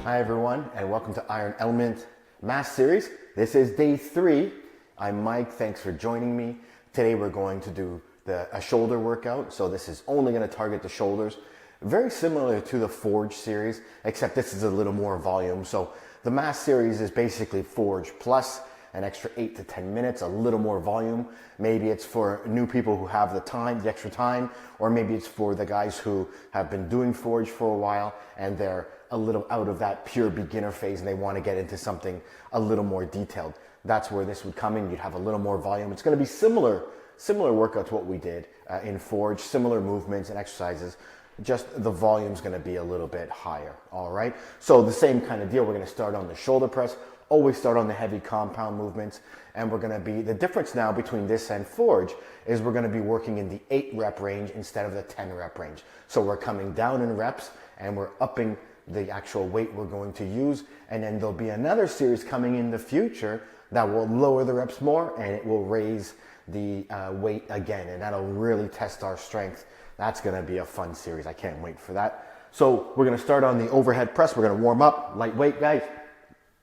Hi everyone, and welcome to Iron Element Mass Series. This is day 3. I'm Mike, thanks for joining me. Today we're going to do a shoulder workout, so this is only going to target the shoulders. Very similar to the Forge series, except this is a little more volume. So the Mass series is basically Forge plus an extra 8 to 10 minutes, a little more volume. Maybe it's for new people who have the extra time, or maybe it's for the guys who have been doing Forge for a while and they're a little out of that pure beginner phase and they want to get into something a little more detailed. That's where this would come in. You'd have a little more volume. It's going to be similar workout to what we did in Forge, similar movements and exercises. Just the volume's going to be a little bit higher. All right. So the same kind of deal. We're going to start on the shoulder press. Always start on the heavy compound movements, and we're going to be, the difference now between this and Forge is we're going to be working in the 8 rep range instead of the 10 rep range. So we're coming down in reps and we're upping the actual weight we're going to use, and then there'll be another series coming in the future that will lower the reps more and it will raise the weight again, and that'll really test our strength. That's going to be a fun series. I can't wait for that. So we're going to start on the overhead press. We're going to warm up lightweight, guys.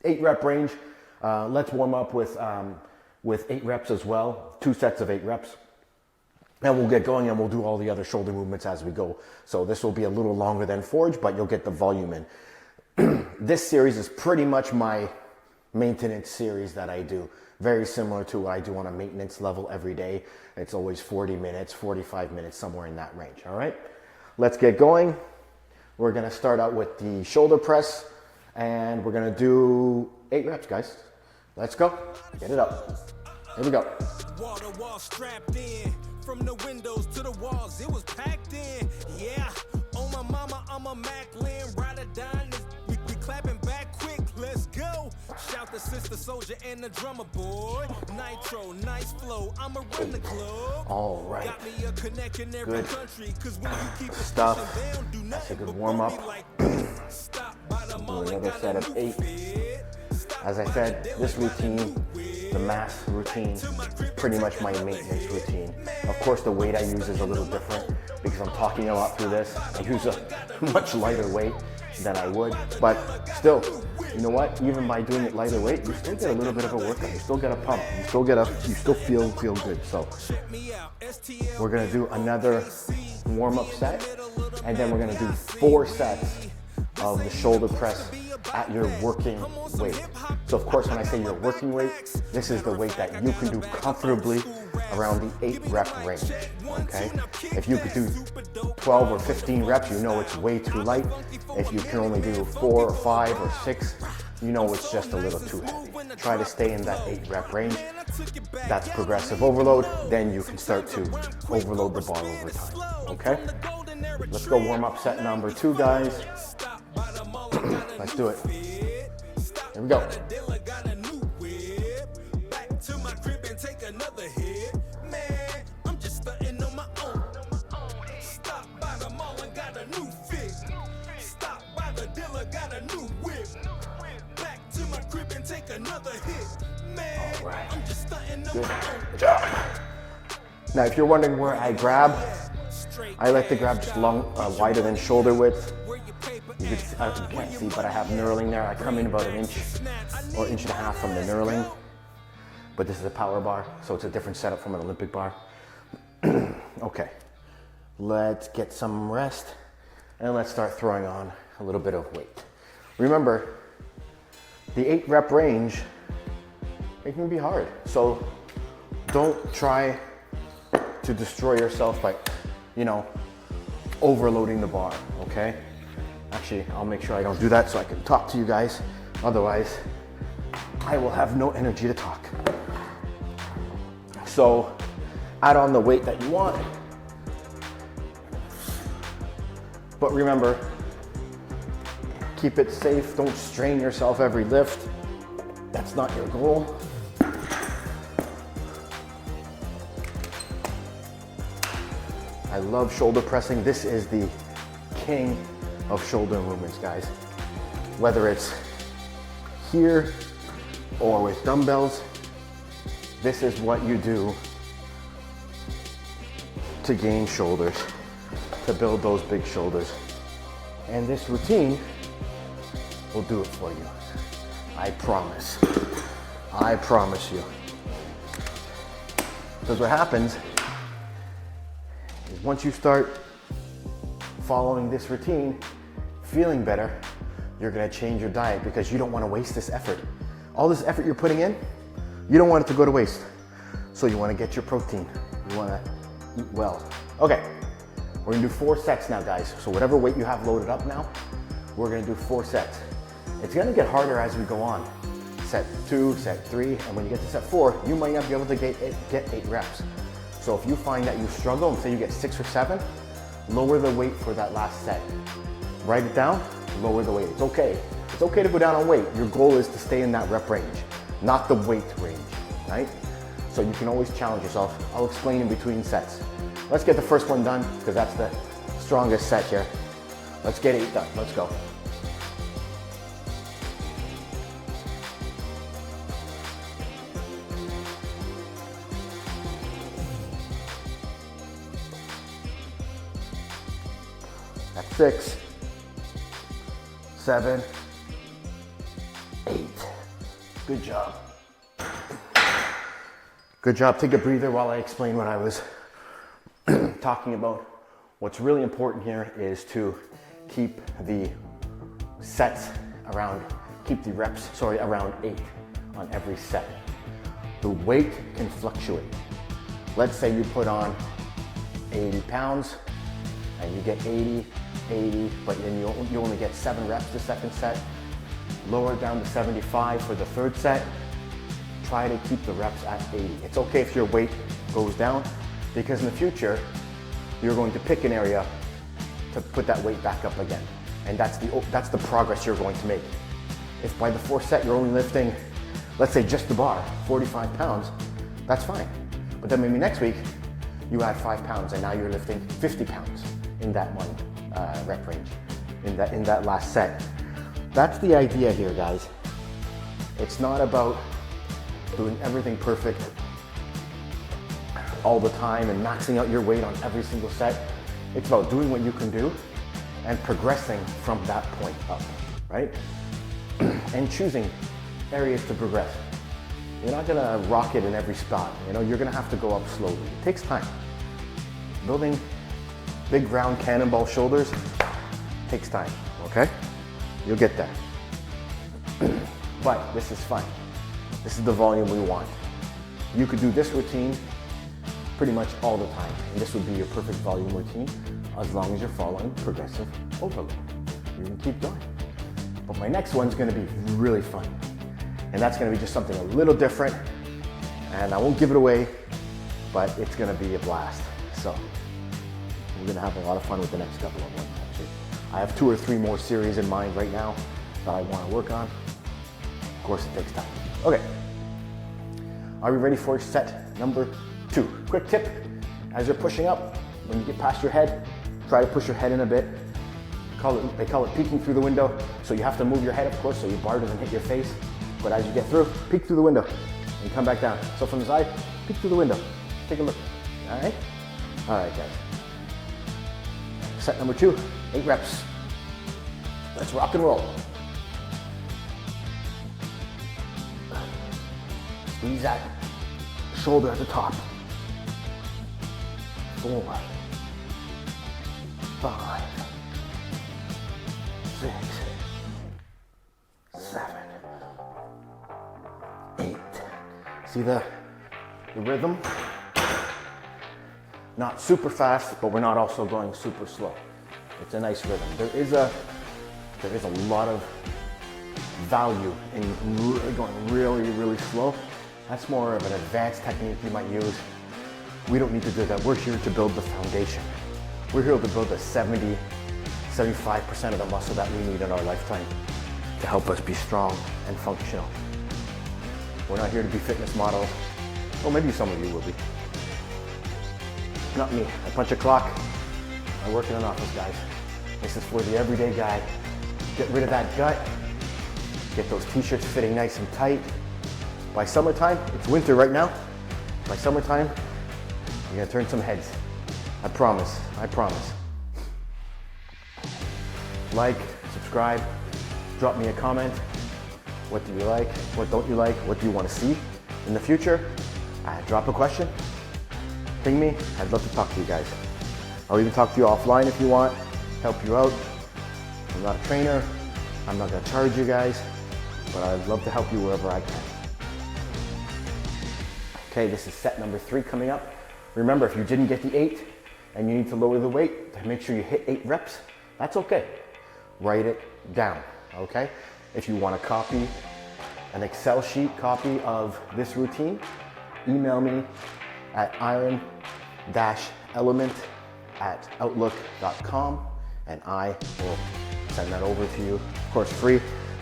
8 rep range. Let's warm up with 8 reps as well. 2 sets of 8 reps. And we'll get going and we'll do all the other shoulder movements as we go. So this will be a little longer than Forge, but you'll get the volume in. This series is pretty much my maintenance series that I do. Very similar to what I do on a maintenance level every day. It's always 40 minutes, 45 minutes, somewhere in that range. All right, let's get going. We're going to start out with the shoulder press. And we're gonna do 8 reps, guys. Let's go. Get it up. Here we go. Wall strapped in. From the windows to the walls, it was packed in. Yeah, on my mama, I'm a Macklin. Ride or die, we clapping back quick. Let's go. Shout the sister soldier and the drummer boy. Nitro, nice flow. I'ma run the club. All right. Got me a connect in every country. Cause when you keep stuff. Down, do That's a good warm up. Do another set of 8. As I said, this routine, the mass routine, pretty much my maintenance routine. Of course, the weight I use is a little different because I'm talking a lot through this. I use a much lighter weight than I would, but still, you know what? Even by doing it lighter weight, you still get a little bit of a workout. You still get a pump. You still feel good. So we're gonna do another warm-up set, and then we're gonna do 4 sets of the shoulder press at your working weight. So of course, when I say your working weight, this is the weight that you can do comfortably around the 8 rep range, okay? If you could do 12 or 15 reps, you know it's way too light. If you can only do 4 or 5 or 6, you know it's just a little too heavy. Try to stay in that 8 rep range. That's progressive overload. Then you can start to overload the bar over time, okay? Let's go warm up set number 2, guys. Let's do it. Here we go. All right. Good job. Now, if you're wondering where I grab, I like to grab just wider than shoulder width. You can't see, but I have knurling there. I come in about 1 inch or 1.5 inches from the knurling. But this is a power bar, so it's a different setup from an Olympic bar. Okay, let's get some rest and let's start throwing on a little bit of weight. Remember, the 8 rep range, it can be hard. So don't try to destroy yourself by, overloading the bar, okay? Actually, I'll make sure I don't do that so I can talk to you guys. Otherwise, I will have no energy to talk. So add on the weight that you want. But remember, keep it safe. Don't strain yourself every lift. That's not your goal. I love shoulder pressing. This is the king of shoulder movements, guys. Whether it's here or with dumbbells, this is what you do to gain shoulders, to build those big shoulders. And this routine will do it for you. I promise. I promise you. Because what happens is once you start following this routine, feeling better, you're gonna change your diet because you don't wanna waste this effort. All this effort you're putting in, you don't want it to go to waste. So you wanna get your protein. You wanna eat well. Okay, we're gonna do 4 sets now, guys. So whatever weight you have loaded up now, we're gonna do 4 sets. It's gonna get harder as we go on. Set 2, set 3, and when you get to set 4, you might not be able to get 8 reps. So if you find that you struggle and say you get 6 or 7, lower the weight for that last set. Write it down, lower the weight. It's okay. It's okay to go down on weight. Your goal is to stay in that rep range, not the weight range, right? So you can always challenge yourself. I'll explain in between sets. Let's get the first one done because that's the strongest set here. Let's get 8 done. Let's go. That's 6, 7, 8. Good job. Good job. Take a breather while I explain what I was talking about. What's really important here is to keep the sets around, keep the reps, around 8 on every set. The weight can fluctuate. Let's say you put on 80 pounds and you get 80, but then you only get 7 reps the second set. Lower it down to 75 for the third set. Try to keep the reps at 80. It's okay if your weight goes down because in the future, you're going to pick an area to put that weight back up again. And that's the progress you're going to make. If by the 4th set you're only lifting, let's say just the bar, 45 pounds, that's fine. But then maybe next week, you add 5 pounds and now you're lifting 50 pounds in that one rep range, in that last set. That's the idea here, guys. It's not about doing everything perfect all the time and maxing out your weight on every single set. It's about doing what you can do and progressing from that point up, right? And choosing areas to progress. You're not gonna rock it in every spot. You're gonna have to go up slowly. It takes time. Building big round cannonball shoulders takes time, okay? You'll get there. But this is fun. This is the volume we want. You could do this routine pretty much all the time. And this would be your perfect volume routine as long as you're following progressive overload. You can keep going. But my next one's gonna be really fun. And that's gonna be just something a little different. And I won't give it away, but it's gonna be a blast. So we're gonna have a lot of fun with the next couple of ones, actually. I have 2 or 3 more series in mind right now that I wanna work on. Of course, it takes time. Okay, are we ready for set number 2? Quick tip, as you're pushing up, when you get past your head, try to push your head in a bit. They call it peeking through the window. So you have to move your head, of course, so your bar doesn't hit your face. But as you get through, peek through the window and come back down. So from the side, peek through the window. Take a look, all right? All right, guys. Set number 2, 8 reps. Let's rock and roll. Squeeze that shoulder at the top. 4, 5, 6, 7, 8. See the rhythm? Not super fast, but we're not also going super slow. It's a nice rhythm. There is a lot of value in really going really slow. That's more of an advanced technique you might use. We don't need to do that. We're here to build the foundation. We're here to build the 75% of the muscle that we need in our lifetime to help us be strong and functional. We're not here to be fitness models. Well, maybe some of you will be. Not me. I punch a clock. I work in an office, guys. This is for the everyday guy. Get rid of that gut. Get those t-shirts fitting nice and tight. By summertime, it's winter right now. By summertime, you're gonna turn some heads. I promise, I promise. Like, subscribe, Drop me a comment. What do you like? What don't you like? What do you want to see in the future? Drop a question. Ping me. I'd love to talk to you guys. I'll even talk to you offline if you want. Help you out. I'm not a trainer. I'm not going to charge you guys, but I'd love to help you wherever I can. Okay, this is set number 3 coming up. Remember, if you didn't get the 8 and you need to lower the weight, make sure you hit 8 reps. That's okay. Write it down, okay? If you want to copy an Excel sheet copy of this routine, email me at iron-element@outlook.com and I will send that over to you. Of course, free.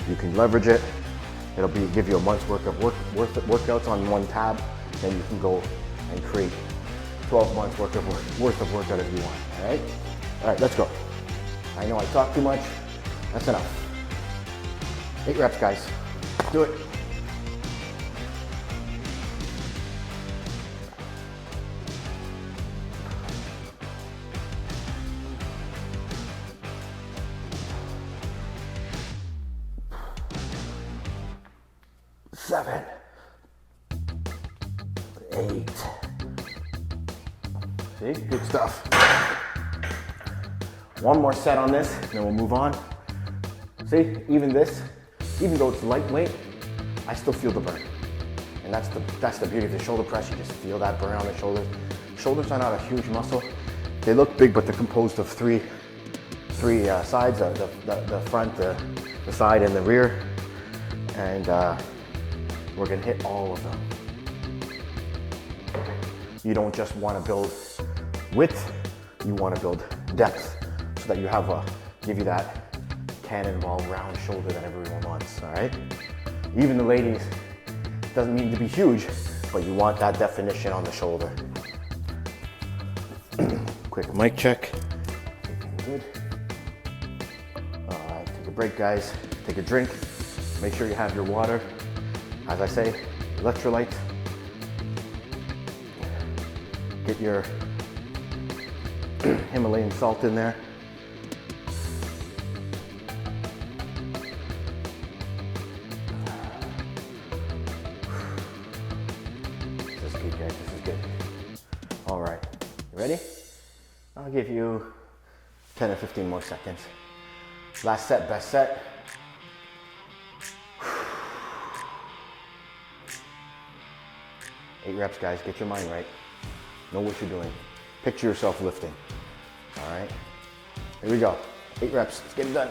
You can leverage it. It'll give you a month's worth of workouts on one tab. Then you can go and create 12 months worth of workout if you want. All right? All right, let's go. I know I talk too much. That's enough. 8 reps, guys. Do it. Seven, 8. See, good stuff. One more set on this, and then we'll move on. See, even though it's lightweight, I still feel the burn. And that's the beauty of the shoulder press. You just feel that burn on the shoulders. Shoulders are not a huge muscle. They look big, but they're composed of three sides, the front, the side, and the rear. And we're gonna hit all of them. You don't just wanna build width, you wanna build depth so that you give you that cannonball round shoulder that everyone wants, all right? Even the ladies, doesn't need to be huge, but you want that definition on the shoulder. Quick mic check. Good. All right, take a break, guys. Take a drink. Make sure you have your water. As I say, electrolyte. Get your Himalayan salt in there. This is good, guys. This is good. All right. You ready? I'll give you 10 or 15 more seconds. Last set, best set. 8 reps, guys. Get your mind right. Know what you're doing. Picture yourself lifting. All right? Here we go. 8 reps. Let's get it done.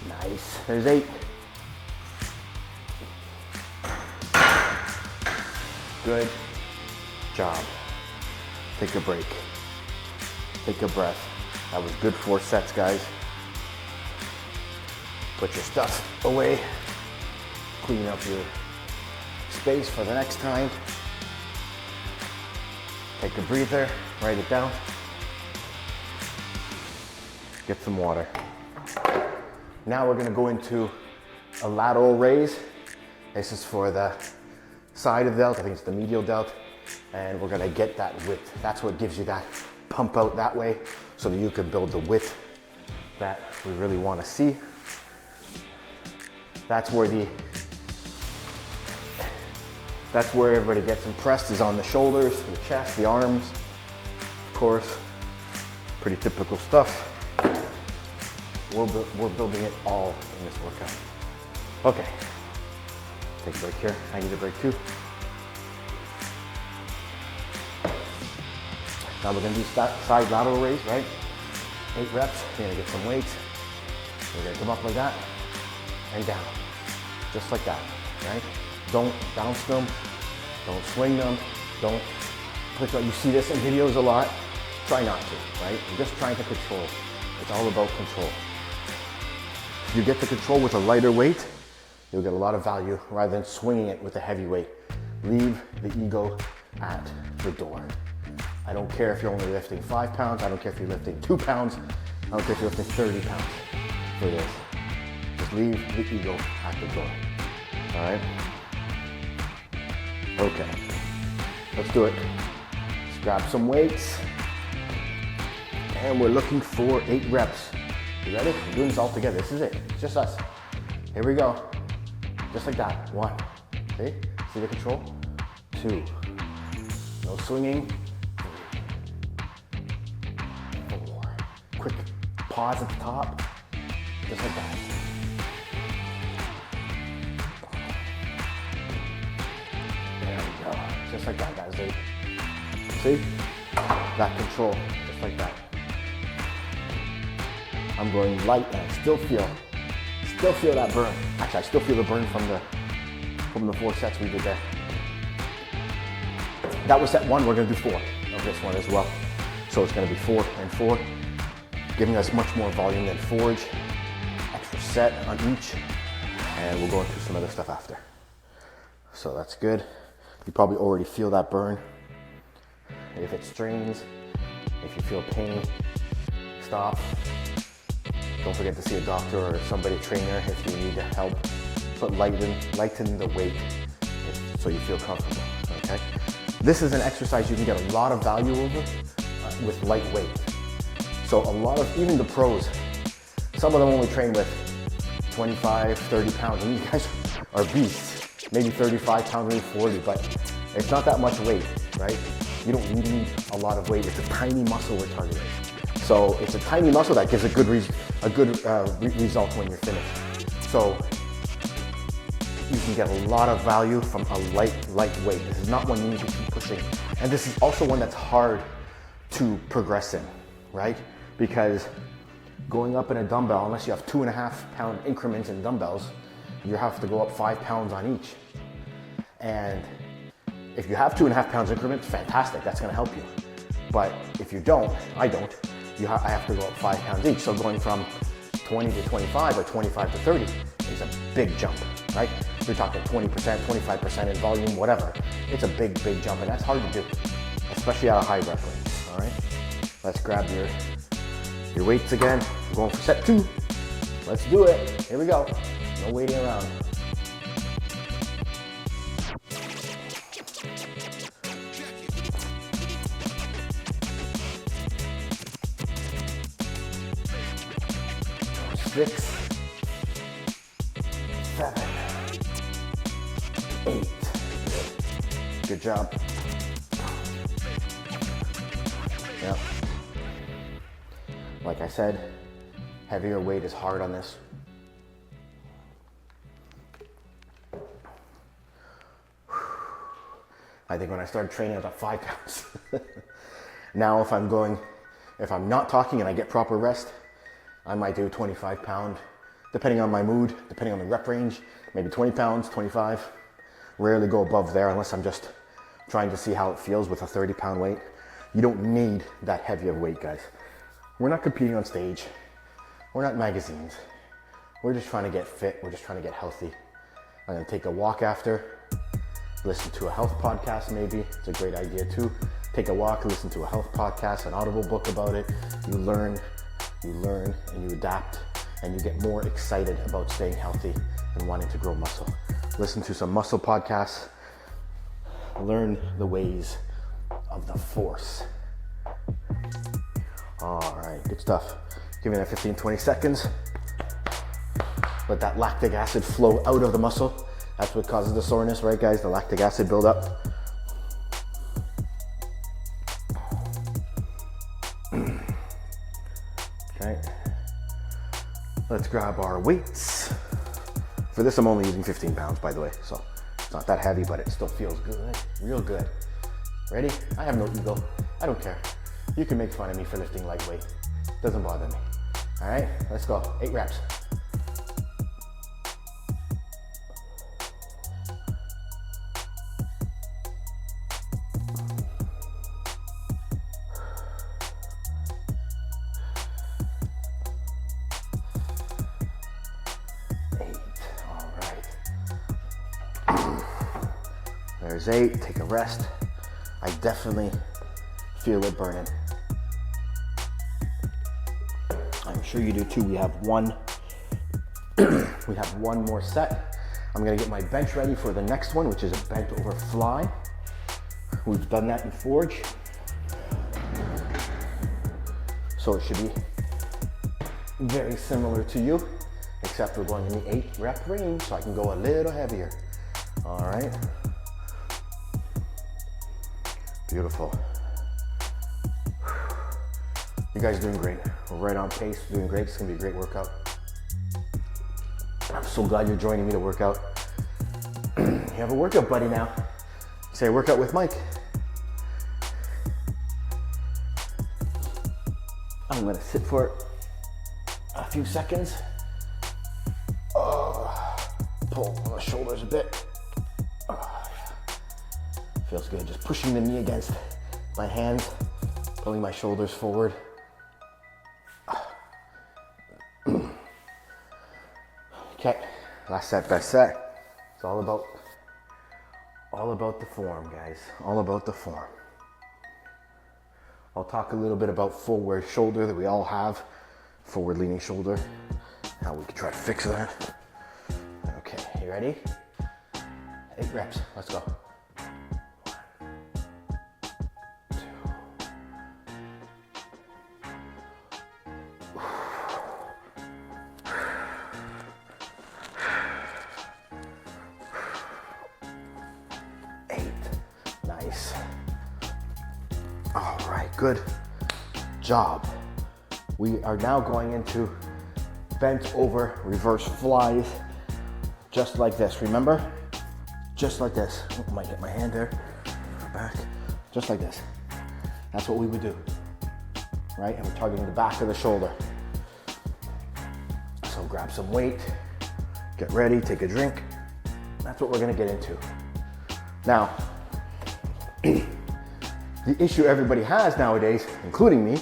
Nice. There's 8. Good job. Take a break. Take a breath. That was good 4 sets, guys. Put your stuff away. Clean up your space for the next time. Take a breather. Write it down. Get some water. Now we're going to go into a lateral raise. This is for the side of delt, I think it's the medial delt, and we're gonna get that width. That's what gives you that pump out that way so that you can build the width that we really wanna see. That's where everybody gets impressed, is on the shoulders, the chest, the arms, of course. Pretty typical stuff. We're building it all in this workout. Okay. Take a break here. I need a break too. Now we're gonna do side lateral raise, right? 8 reps. You're gonna get some weight. We're gonna come up like that and down, just like that, right? Don't bounce them. Don't swing them. Don't click on. You see this in videos a lot. Try not to, right? You're just trying to control. It's all about control. If you get the control with a lighter weight, you'll get a lot of value rather than swinging it with a heavy weight. Leave the ego at the door. I don't care if you're only lifting 5 pounds. I don't care if you're lifting 2 pounds. I don't care if you're lifting 30 pounds for this. Just leave the ego at the door. All right? Okay. Let's do it. Let's grab some weights. And we're looking for 8 reps. You ready? We're doing this all together. This is it. It's just us. Here we go. Just like that. 1. See? See the control? 2. No swinging. 3. 4. Quick pause at the top. Just like that. There we go. Just like that, guys. See? That control. Just like that. I'm going light and I still feel that burn. Actually, I still feel the burn from the 4 sets we did there. That was set 1. We're gonna do 4 of this one as well. So it's gonna be 4 and 4, giving us much more volume than forge. Extra set on each, and we'll go into some other stuff after. So that's good. You probably already feel that burn. If it strains, if you feel pain, stop. Don't forget to see a doctor or somebody, trainer, if you need help. But lighten the weight so you feel comfortable, okay? This is an exercise you can get a lot of value over with light weight. So a lot of, even the pros, some of them only train with 25, 30 pounds, and these guys are beasts. Maybe 35 pounds, maybe 40, but it's not that much weight, right? You don't need a lot of weight. It's a tiny muscle we're targeting. So it's a tiny muscle that gives a good result when you're finished. So you can get a lot of value from a light weight. This is not one you need to keep pushing. And this is also one that's hard to progress in, right? Because going up in a dumbbell, unless you have 2.5 pound increments in dumbbells, you have to go up 5 pounds on each. And if you have 2.5 pounds increments, fantastic, that's gonna help you. But if you don't, I don't, I have to go up 5 pounds each. So going from 20 to 25 or 25 to 30 is a big jump, right? You're talking 20%, 25% in volume, whatever. It's a big jump, and that's hard to do, especially at a high rep range, all right? Let's grab your weights again. We're going for set 2. Let's do it. Here we go. No waiting around. Six, 7, 8. Good job. Yep. Like I said, heavier weight is hard on this. I think when I started training, I was at 5 pounds. Now, if I'm not talking and I get proper rest, I might do 25 pound, depending on my mood, depending on the rep range, maybe 20 pounds, 25. Rarely go above there unless I'm just trying to see how it feels with a 30 pound weight. You don't need that heavy of weight, guys. We're not competing on stage. We're not magazines. We're just trying to get fit. We're just trying to get healthy. I'm gonna take a walk after, listen to a health podcast maybe. It's a great idea too. Take a walk, listen to a health podcast, an Audible book about it. You learn and you adapt, and you get more excited about staying healthy and wanting to grow muscle. Listen to some muscle podcasts, learn the ways of the force. All right, good stuff. Give it 15, 20 seconds. Let that lactic acid flow out of the muscle. That's what causes the soreness, right guys? The lactic acid buildup. Okay, let's grab our weights. For this, I'm only using 15 pounds, by the way, so it's not that heavy, but it still feels good, real good. Ready? I have no ego. I don't care. You can make fun of me for lifting lightweight. Doesn't bother me. All right, let's go. 8 reps. There's 8, take a rest. I definitely feel it burning. I'm sure you do too. We have one more set. I'm gonna get my bench ready for the next one, which is a bent over fly. We've done that in Forge. So it should be very similar to you, except we're going in the 8 rep range, so I can go a little heavier. All right. Beautiful. You guys are doing great. We're right on pace, doing great. It's gonna be a great workout. I'm so glad you're joining me to work out. You have a workout buddy now. Say workout with Mike. I'm gonna sit for a few seconds. Pull the shoulders a bit. Feels good, just pushing the knee against my hands, pulling my shoulders forward. Okay, last set, best set. It's all about the form, guys. All about the form. I'll talk a little bit about forward shoulder that we all have, forward leaning shoulder, how we can try to fix that. Okay, you ready? 8 reps, let's go. 1, 2. 8, nice. All right, good job. We are now going into bent over reverse flies, just like this, remember? Just like this. Oh, I might hit my hand there, back, just like this. That's what we would do, right? And we're targeting the back of the shoulder. So grab some weight, get ready, take a drink. That's what we're gonna get into. Now, the issue everybody has nowadays, including me,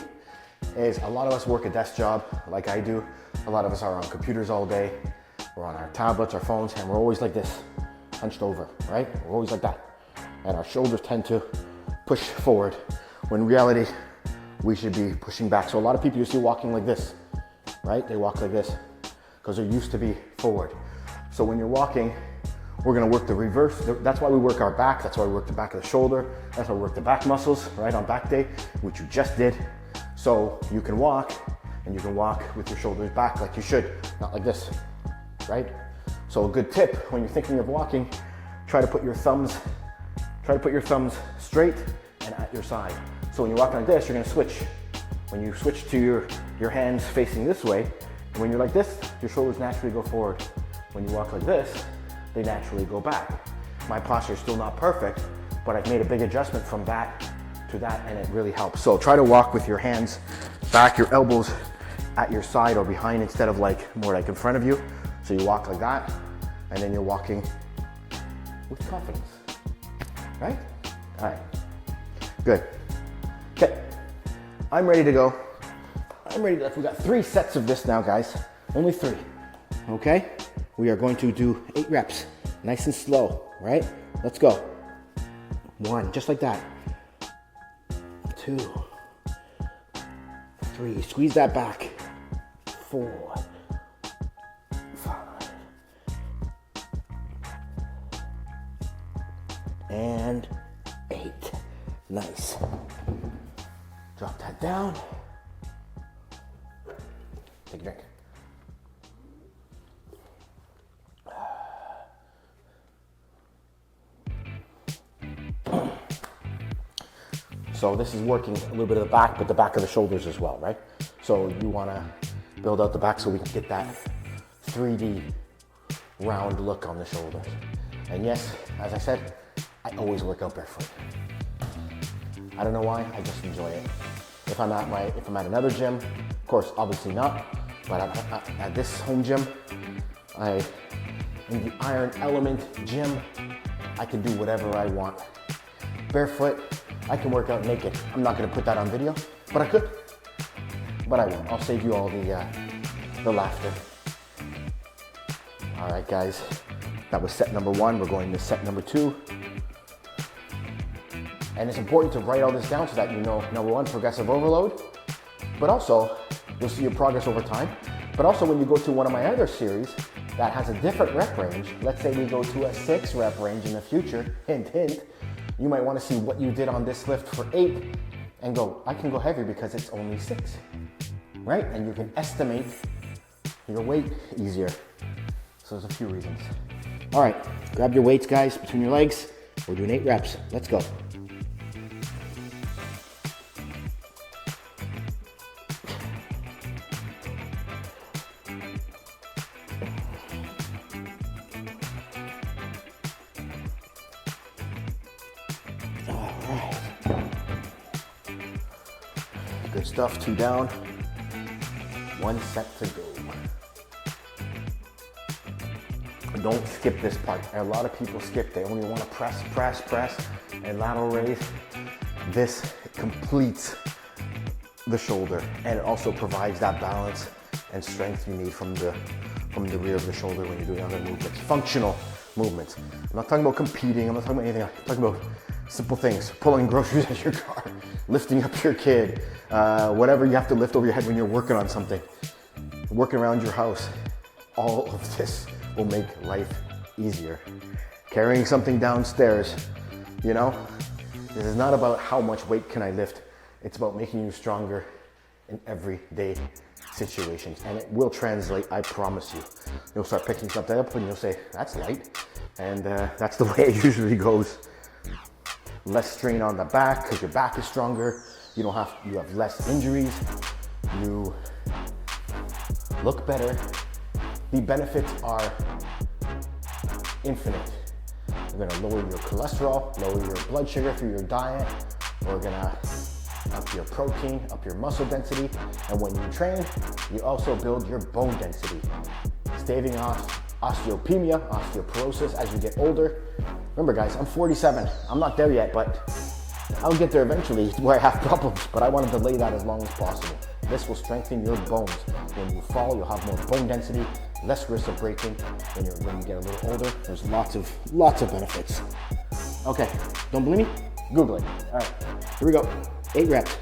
is a lot of us work a desk job like I do. A lot of us are on computers all day. We're on our tablets, our phones, and we're always like this, hunched over, right? We're always like that. And our shoulders tend to push forward, when in reality, we should be pushing back. So a lot of people you see walking like this, right? They walk like this, because they're used to be forward. So when you're walking, we're gonna work the reverse. That's why we work our back. That's why we work the back of the shoulder. That's why we work the back muscles, right, on back day, which you just did. So you can walk, and you can walk with your shoulders back like you should, not like this, right? So a good tip when you're thinking of walking, try to put your thumbs straight and at your side. So when you're walking like this, you're gonna switch. When you switch to your hands facing this way, and when you're like this, your shoulders naturally go forward. When you walk like this, they naturally go back. My posture is still not perfect, but I've made a big adjustment from that to that, and it really helps. So try to walk with your hands back, your elbows at your side or behind instead of more like in front of you. So you walk like that, and then you're walking with confidence, right? All right, good. Okay, I'm ready to go. We got 3 sets of this now, guys. Only 3, okay? We are going to do 8 reps, nice and slow, right? Let's go. 1, just like that. 2, 3, squeeze that back. 4, 5, and 8. Nice. Drop that down. Take a drink. So this is working a little bit of the back, but the back of the shoulders as well, right? So you wanna build out the back so we can get that 3D round look on the shoulders. And yes, as I said, I always work out barefoot. I don't know why, I just enjoy it. If I'm at another gym, of course, obviously not, but at this home gym, in the Iron Element gym, I can do whatever I want. Barefoot, I can work out naked. I'm not gonna put that on video, but I could. But I won't. I'll save you all the laughter. All right, guys. That was set number 1. We're going to set number 2. And it's important to write all this down so that you know, number one, progressive overload, but also you'll see your progress over time. But also when you go to one of my other series that has a different rep range, let's say we go to a 6 rep range in the future, hint, hint, you might want to see what you did on this lift for 8 and go, I can go heavier because it's only 6, right? And you can estimate your weight easier. So there's a few reasons. All right, grab your weights, guys, between your legs. We're doing 8 reps. Let's go. All right. Good stuff, 2 down, 1 set to go. Don't skip this part. A lot of people skip. They only want to press, press, press, and lateral raise. This completes the shoulder, and it also provides that balance and strength you need from the rear of the shoulder when you're doing other movements, functional movements. I'm not talking about competing. I'm not talking about anything. I'm talking about simple things: pulling groceries out of your car, lifting up your kid, whatever you have to lift over your head when you're working on something, working around your house. All of this will make life easier. Carrying something downstairs, you know, this is not about how much weight can I lift. It's about making you stronger in everyday situations. And it will translate, I promise you. You'll start picking something up and you'll say, that's light. And that's the way it usually goes. Less strain on the back because your back is stronger. You have less injuries. You look better. The benefits are infinite. We're gonna lower your cholesterol, lower your blood sugar through your diet. We're gonna up your protein, up your muscle density. And when you train, you also build your bone density, staving off osteopenia, osteoporosis as you get older. Remember guys, I'm 47. I'm not there yet, but I'll get there eventually where I have problems, but I want to delay that as long as possible. This will strengthen your bones. When you fall, you'll have more bone density, less risk of breaking when you get a little older. There's lots of benefits. Okay, don't believe me? Google it. All right, here we go. 8 reps.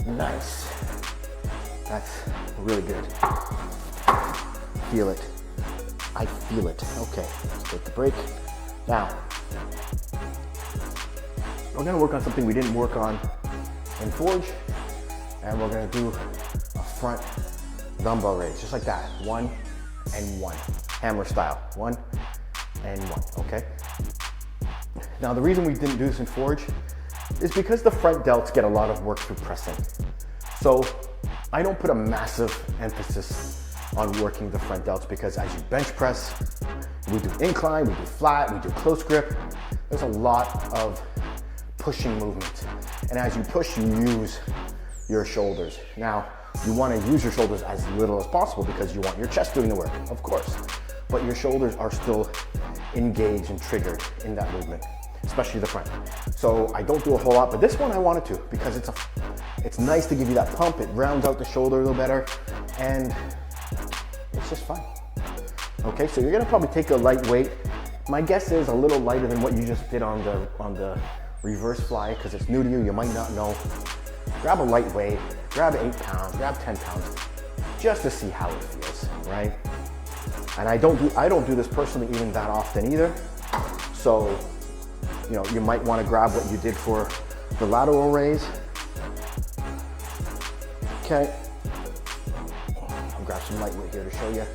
Nice. That's really good. Feel it. I feel it. Okay, let's take the break. Now, we're gonna work on something we didn't work on in Forge, and we're gonna do a front dumbbell raise, just like that. 1 and 1, hammer style. 1 and 1, okay? Now, the reason we didn't do this in Forge is because the front delts get a lot of work through pressing. So I don't put a massive emphasis on working the front delts because as you bench press, we do incline, we do flat, we do close grip. There's a lot of pushing movement. And as you push, you use your shoulders. Now, you want to use your shoulders as little as possible because you want your chest doing the work, of course. But your shoulders are still engaged and triggered in that movement, especially the front. So I don't do a whole lot, but this one I wanted to because it's nice to give you that pump. It rounds out the shoulder a little better, and it's just fun. Okay, so you're gonna probably take a light weight. My guess is a little lighter than what you just did on the reverse fly because it's new to you. You might not know. Grab a light weight, grab 8 pounds, grab 10 pounds, just to see how it feels, right? And I don't do this personally even that often either. So, you know, you might want to grab what you did for the lateral raise. Okay. I'll grab some lightweight here to show you.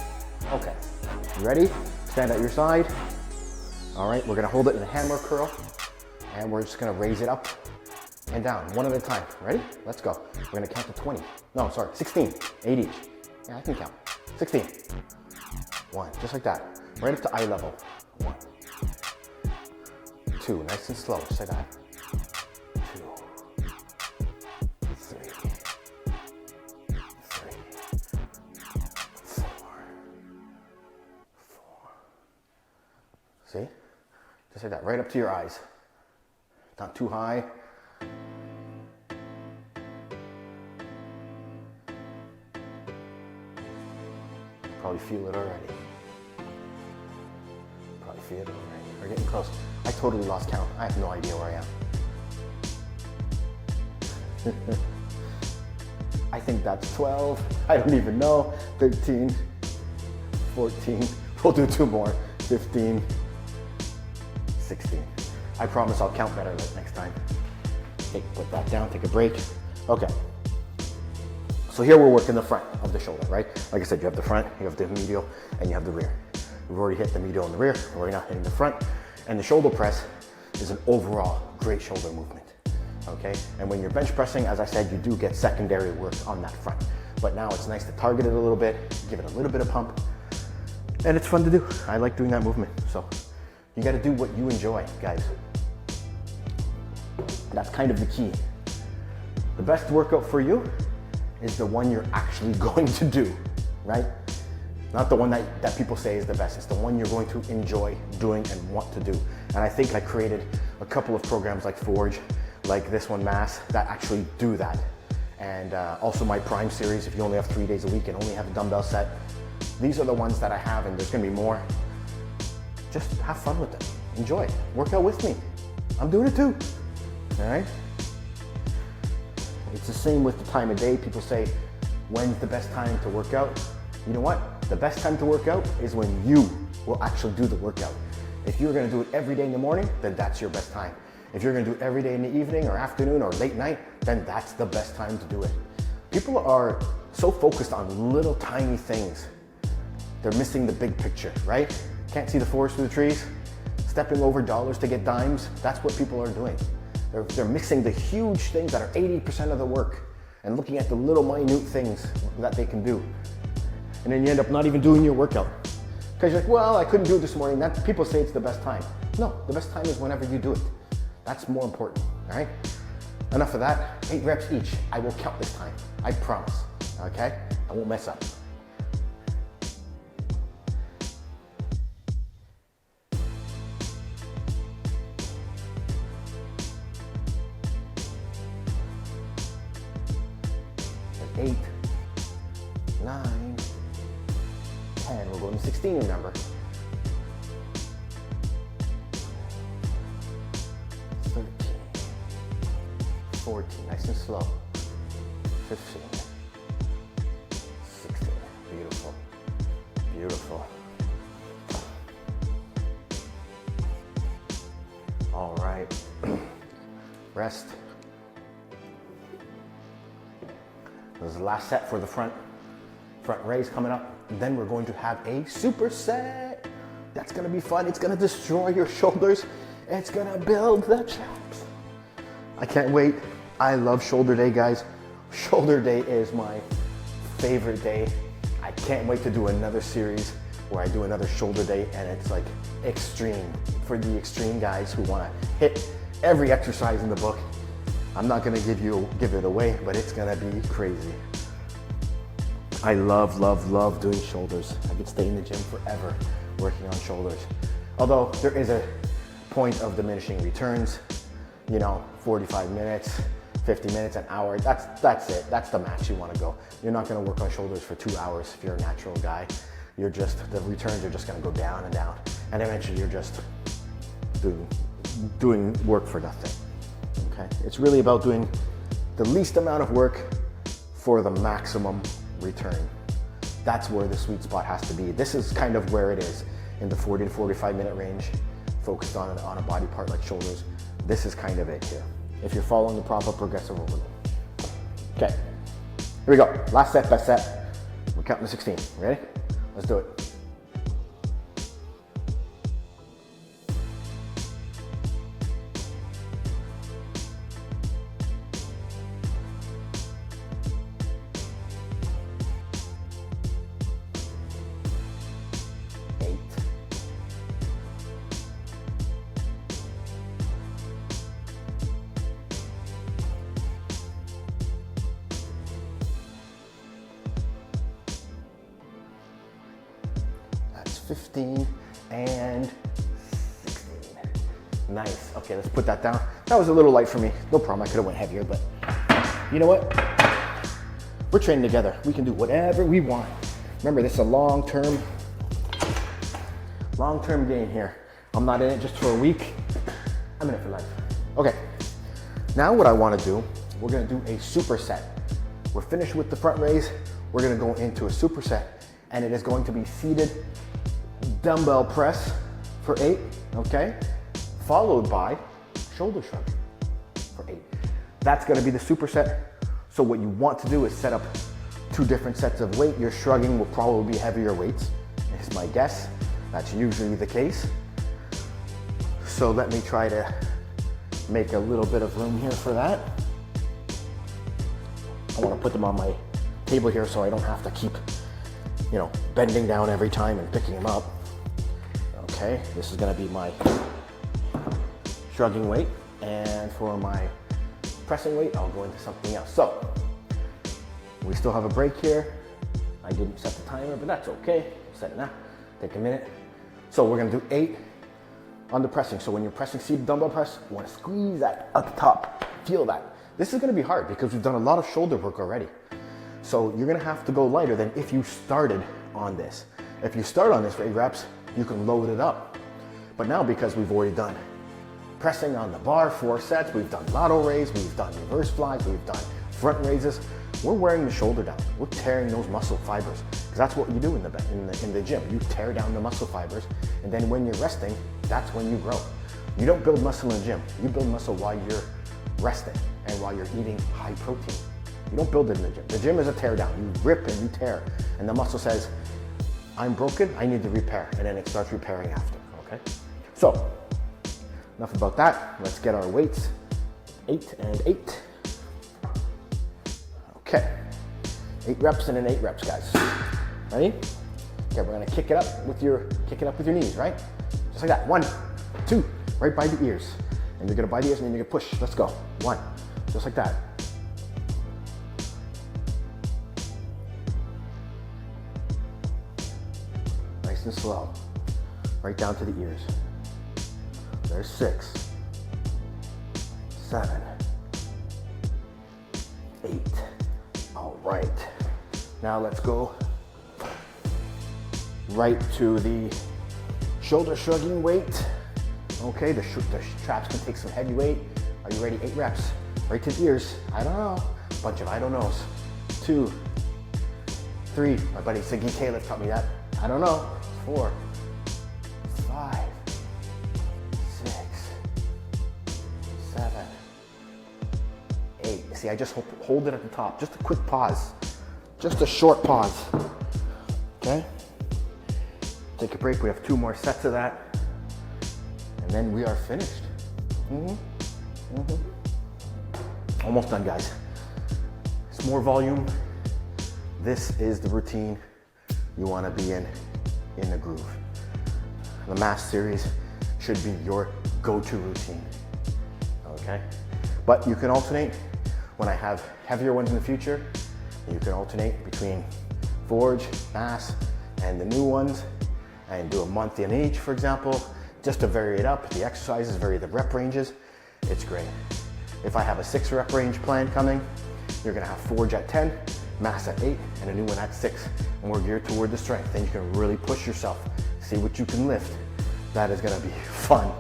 Okay. You ready? Stand at your side. All right, we're gonna hold it in a hammer curl, and we're just gonna raise it up and down, one at a time. Ready? Let's go. We're gonna count to 20. No, sorry, 16. 8 each. Yeah, I can count. 16. 1, just like that. Right up to eye level. 1. 2, nice and slow, just like that. 2, 3, 4. See? Just like that, right up to your eyes. Not too high, Probably feel it already. Probably feel it already. We're getting close. I totally lost count. I have no idea where I am. I think that's 12. I don't even know. 13, 14. We'll do 2 more. 15, 16. I promise I'll count better next time. Okay, put that down, take a break. Okay. So here we're working the front of the shoulder, right? Like I said, you have the front, you have the medial, and you have the rear. We've already hit the medial and the rear, we're now hitting the front. And the shoulder press is an overall great shoulder movement, okay? And when you're bench pressing, as I said, you do get secondary work on that front. But now it's nice to target it a little bit, give it a little bit of pump, and it's fun to do. I like doing that movement. So you gotta do what you enjoy, guys. That's kind of the key. The best workout for you is the one you're actually going to do, right? Not the one that people say is the best. It's the one you're going to enjoy doing and want to do. And I think I created a couple of programs like Forge, like this one, Mass, that actually do that. And also my Prime series, if you only have 3 days a week and only have a dumbbell set. These are the ones that I have, and there's gonna be more. Just have fun with them. Enjoy it. Work out with me. I'm doing it too, all right? It's the same with the time of day. People say, when's the best time to work out? You know what? The best time to work out is when you will actually do the workout. If you're gonna do it every day in the morning, then that's your best time. If you're gonna do it every day in the evening or afternoon or late night, then that's the best time to do it. People are so focused on little tiny things. They're missing the big picture, right? Can't see the forest through the trees. Stepping over dollars to get dimes. That's what people are doing. They're missing the huge things that are 80% of the work and looking at the little minute things that they can do. And then you end up not even doing your workout. Because you're like, well, I couldn't do it this morning. People say it's the best time. No, the best time is whenever you do it. That's more important, all right? Enough of that. 8 reps each. I will count this time. I promise, okay? I won't mess up. Like 8, 9, 10. We're going to 16, remember? 13, 14, nice and slow. 15, 16, beautiful, beautiful. All right, rest. This is the last set for the front raise coming up. Then we're going to have a superset. That's gonna be fun. It's gonna destroy your shoulders. It's gonna build the traps. I can't wait. I love shoulder day, guys. Shoulder day is my favorite day. I can't wait to do another series where I do another shoulder day, and it's like extreme for the extreme guys who wanna hit every exercise in the book. I'm not gonna give it away, but it's gonna be crazy. I love, love, love doing shoulders. I could stay in the gym forever working on shoulders. Although there is a point of diminishing returns, 45 minutes, 50 minutes, an hour, that's it. That's the max you wanna go. You're not gonna work on shoulders for 2 hours if you're a natural guy. The returns are just gonna go down and down. And eventually you're just doing work for nothing, okay? It's really about doing the least amount of work for the maximum return. That's where the sweet spot has to be. This is kind of where it is, in the 40 to 45 minute range, focused on a body part like shoulders. This is kind of it here, if you're following the proper progressive overload. Okay, here we go. Last set, best set. We're counting to 16. Ready? Let's do it. That's 15 and 16. Nice. Okay, let's put that down. That was a little light for me. No problem. I could have went heavier, but you know what? We're training together. We can do whatever we want. Remember, this is a long-term game here. I'm not in it just for a week. I'm in it for life. Okay, now what I want to do, we're going to do a superset. We're finished with the front raise. We're going to go into a superset, and it is going to be seated dumbbell press for 8, okay? Followed by shoulder shrug for 8. That's going to be the superset. So what you want to do is set up 2 different sets of weight. Your shrugging will probably be heavier weights, is my guess. That's usually the case. So let me try to make a little bit of room here for that. I want to put them on my table here so I don't have to keep, bending down every time and picking them up. Okay, this is going to be my shrugging weight, and for my pressing weight, I'll go into something else. So we still have a break here. I didn't set the timer, but that's okay. Set it now. Take a minute. So we're going to do 8 on the pressing. So when you're pressing seated dumbbell press, you want to squeeze that at the top. Feel that. This is going to be hard because we've done a lot of shoulder work already. So you're going to have to go lighter than if you started on this. If you start on this for 8 reps, you can load it up. But now, because we've already done pressing on the bar, 4 sets, we've done lateral raise, we've done reverse flies, we've done front raises, we're wearing the shoulder down. We're tearing those muscle fibers, because that's what you do in the gym. You tear down the muscle fibers, and then when you're resting, that's when you grow. You don't build muscle in the gym. You build muscle while you're resting and while you're eating high protein. You don't build it in the gym. The gym is a tear down. You rip and you tear, and the muscle says, I'm broken, I need to repair, and then it starts repairing after, okay? So, enough about that. Let's get our weights. 8 and 8. Okay, 8 reps and then 8 reps, guys. Ready? Okay, we're gonna kick it up with your knees, right? Just like that. 1, 2, right by the ears. And you're gonna by the ears and then you're gonna push. Let's go. 1, just like that. Nice and slow. Right down to the ears. There's 6, 7, 8. All right. Now let's go right to the shoulder shrugging weight. Okay, the traps can take some heavy weight. Are you ready? 8 reps. Right to the ears. I don't know. Bunch of I don't knows. 2, 3. My buddy Siggy Caleb taught me that. I don't know. 4, 5, 6, 7, 8. See, I just hold it at the top. Just a quick pause. Just a short pause. Okay? Take a break. We have 2 more sets of that. And then we are finished. Almost done, guys. It's more volume. This is the routine you want to be in the groove. The mass series should be your go-to routine. Okay? But you can alternate. When I have heavier ones in the future, you can alternate between Forge, Mass, and the new ones, and do a month in each, for example, just to vary it up. The exercises, vary the rep ranges. It's great. If I have a 6 rep range plan coming, you're gonna have Forge at 10, Mass at 8, and a new one at 6. And we're geared toward the strength. Then you can really push yourself, see what you can lift. That is gonna be fun.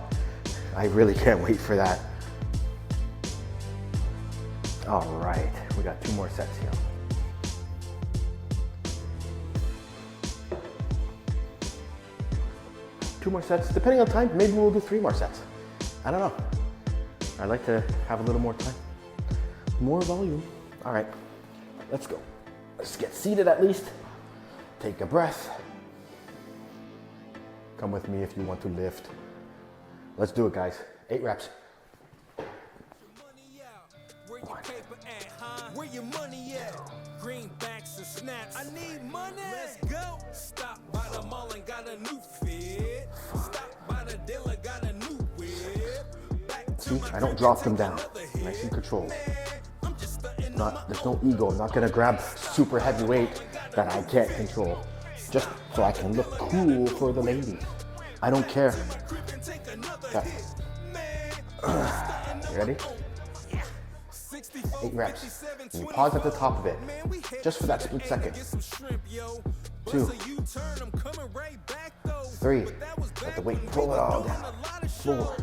I really can't wait for that. All right, we got 2 more sets here. Two more sets, depending on time, maybe we'll do 3 more sets. I don't know. I like to have a little more time. More volume. All right, let's go. Let's get seated at least. Take a breath. Come with me if you want to lift. Let's do it, guys. 8 reps. Where your money at? Greenbacks and snaps. I need money. Let's go. Stop by the mall and got a new fit. Stop by the dealer, got a new whip. See, I don't drop them down. Nice and controlled. There's no ego. I'm not gonna grab super heavy weight that I can't control, just so I can look cool for the ladies. I don't care. Okay. You ready? 8 reps. And you pause at the top of it, just for that split second. 2, 3, let the weight pull it all down. 4,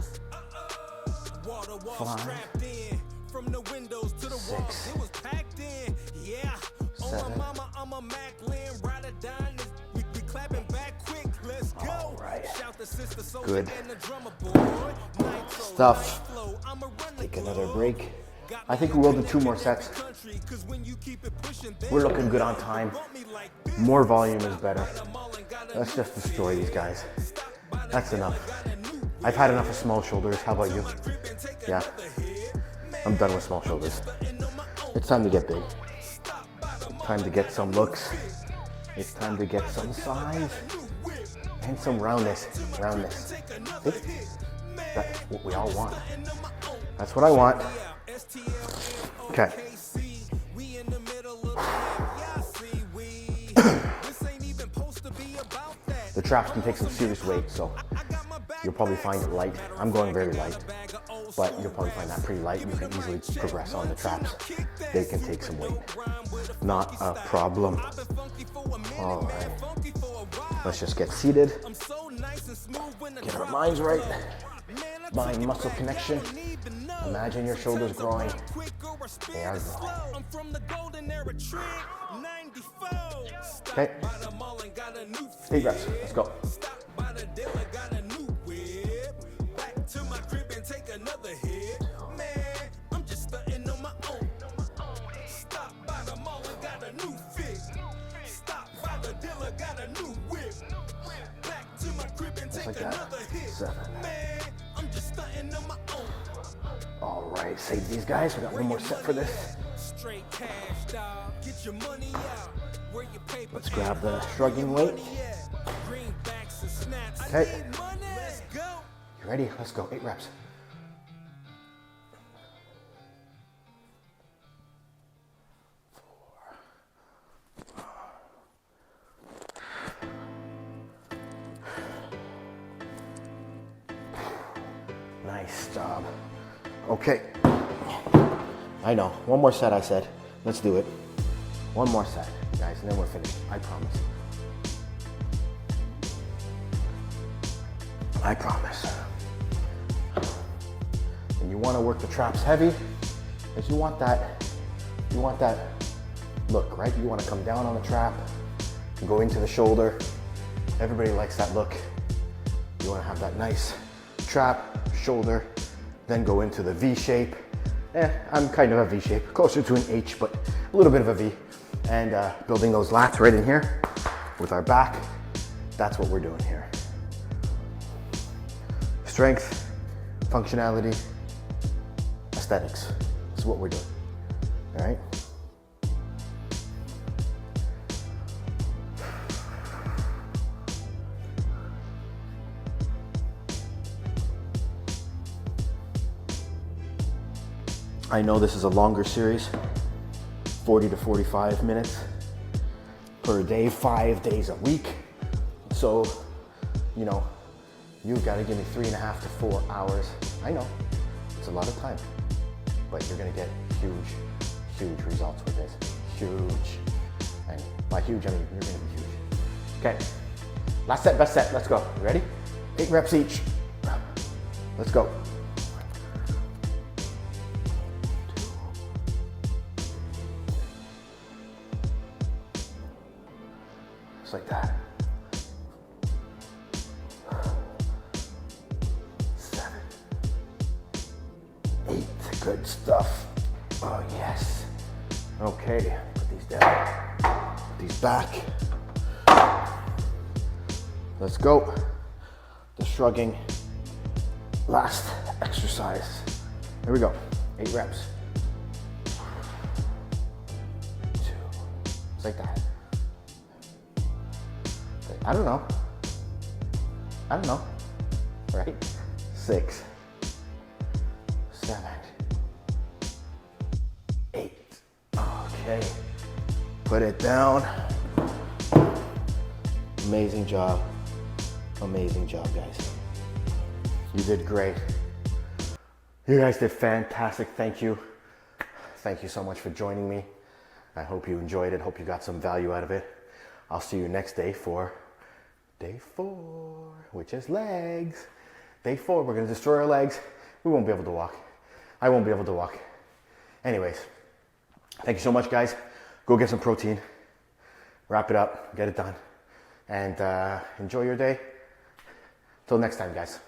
5, 6, 7. All right. Good stuff. Take another break. I think we will do 2 more sets. We're looking good on time. More volume is better. Let's just destroy these guys. That's enough. I've had enough of small shoulders. How about you? Yeah. I'm done with small shoulders. It's time to get big. Time to get some looks. It's time to get some size and some roundness. Roundness. That's what we all want. That's what I want. Okay. The traps can take some serious weight, so you'll probably find it light. I'm going very light, but you'll probably find that pretty light. You can easily progress on the traps. They can take some weight. Not a problem. All right. Let's just get seated. Get our minds right. Mind-muscle connection. Imagine your shoulders growing. They are growing. Okay. 8 reps. Let's go. Just like that. 7. All right, save these guys. We got one more set for this. Let's grab the shrugging weight. Okay. You ready? Let's go. 8 reps. Nice job. Okay. I know. One more set, I said. Let's do it. One more set, guys, and then we're finished. I promise. I promise. And you want to work the traps heavy, because you want that look, right? You want to come down on the trap, go into the shoulder. Everybody likes that look. You want to have that nice trap, shoulder, then go into the V shape. I'm kind of a V shape, closer to an H, but a little bit of a V. And building those lats right in here with our back. That's what we're doing here. Strength, functionality, aesthetics. That's what we're doing, all right? I know this is a longer series, 40 to 45 minutes per day, 5 days a week. So, you know, you've got to give me 3.5 to 4 hours. I know, it's a lot of time, but you're going to get huge results with this. Huge. And by huge, I mean, you're going to be huge. Okay, last set, best set. Let's go. You ready? 8 reps each. Let's go. Just like that. 7, 8, good stuff. Oh yes. Okay, put these down, put these back. Let's go. The shrugging last exercise. Here we go, 8 reps. 2, just like that. I don't know, right? 6, 7, 8. Okay, put it down. Amazing job, guys. You did great. You guys did fantastic. Thank you thank you so much for joining me. I hope you enjoyed it. Hope you got some value out of it. I'll see you next day for day 4, which is legs. Day 4, we're gonna destroy our legs. We won't be able to walk. I won't be able to walk. Anyways, thank you so much, guys. Go get some protein. Wrap it up, get it done. And enjoy your day. Till next time, guys.